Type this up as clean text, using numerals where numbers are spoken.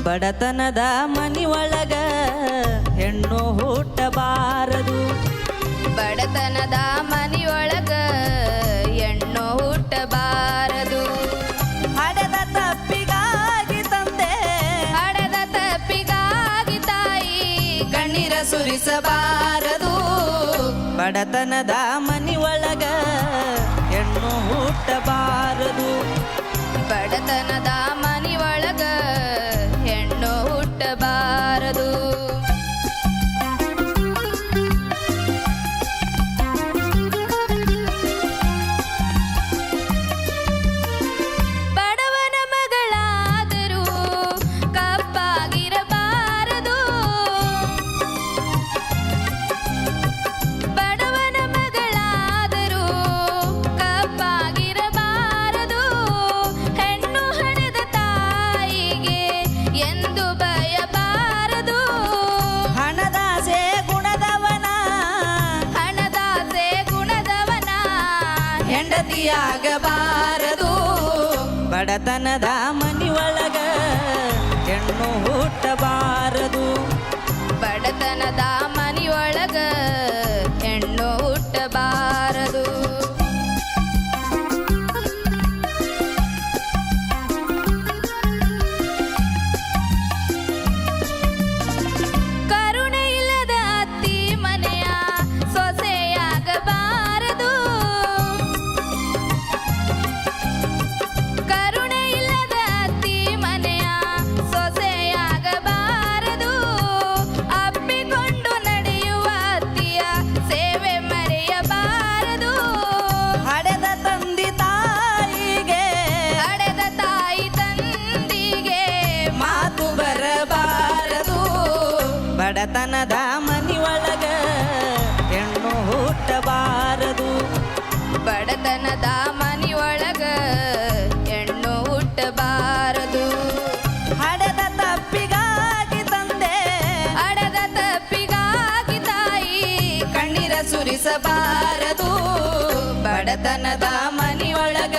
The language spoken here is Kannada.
ಬಡತನದ ಮನಿಯೊಳಗ ಹೆಣ್ಣು ಹುಟ್ಟಬಾರದು. ಬಡತನದ ಮನಿಯೊಳಗ ಹೆಣ್ಣು ಹುಟ್ಟಬಾರದು. ಹಡೆದ ತಪ್ಪಿಗಾಗಿ ತಂದೆ, ಹಡೆದ ತಪ್ಪಿಗಾಗಿ ತಾಯಿ ಕಣ್ಣೀರ ಸುರಿಸಬಾರದು. ಬಡತನದ ಮನಿಯೊಳಗ ಹೆಣ್ಣು ಹುಟ್ಟಬಾರದು. ಬಡತನದ ಮನಿಯೊಳಗ ಹೆಣ್ಣು ಹುಟ್ಟಬಾರದು. ಬಡವನ ಮಗಳಾದರೂ ಕಪ್ಪಾಗಿರಬಾರದು. ಬಡವನ ಮಗಳಾದರೂ ಕಪ್ಪಾಗಿರಬಾರದು. ಹೆಣ್ಣು ಹಡೆದ ತಾಯಿಗೆ ಎಂದು ಬಯಬಾರದು. ಹಣದಾಸೆ ಗುಣದವನ, ಹಣದಾಸೆ ಗುಣದವನ ಹೆಂಡತಿಯಾಗಬಾರದು. ಬಡತನದ ಮನಿಯೊಳಗ ಹೆಣ್ಣು ಹುಟ್ಟಬಾರದು. ಬಡತನದ ಮನಿಯೊಳಗ ಹೆಣ್ಣು ಹುಟ್ಟಬಾರದು. ಕರುಣೆ ಇಲ್ಲದ ಅತ್ತಿ ಮನೆಯ ಸೊಸೆಯಾಗಬಾರದು. ಕರುಣೆ ಇಲ್ಲದ ಅತ್ತಿ ಮನೆಯ ಸೊಸೆಯಾಗಬಾರದು. ಅಪ್ಪಿಕೊಂಡು ನಡೆಯುವ ಅತ್ತಿಯ ಸೇವೆ ಮರೆಯಬಾರದು. ಹಡೆದ ತಂದಿ ತಾಯಿಗೆ, ಹಡೆದ ತಾಯಿ ತಂದಿಗೆ ಮಾತು ಬರಬಾರದು. ಬಡತನದ ಮನಿಯೊಳಗ ಹೆಣ್ಣು ಹುಟ್ಟಬಾರದು. ಬಡತನದ ಮನಿಯೊಳಗ ಹೆಣ್ಣು ಹುಟ್ಟಬಾರದು. ಹಡೆದ ತಪ್ಪಿಗಾಗಿ ತಂದೆ, ಹಡೆದ ತಪ್ಪಿಗಾಗಿ ತಾಯಿ ಕಣ್ಣೀರ ಸುರಿಸಬಾರದು. ಬಡತನದ ಮನಿಯೊಳಗ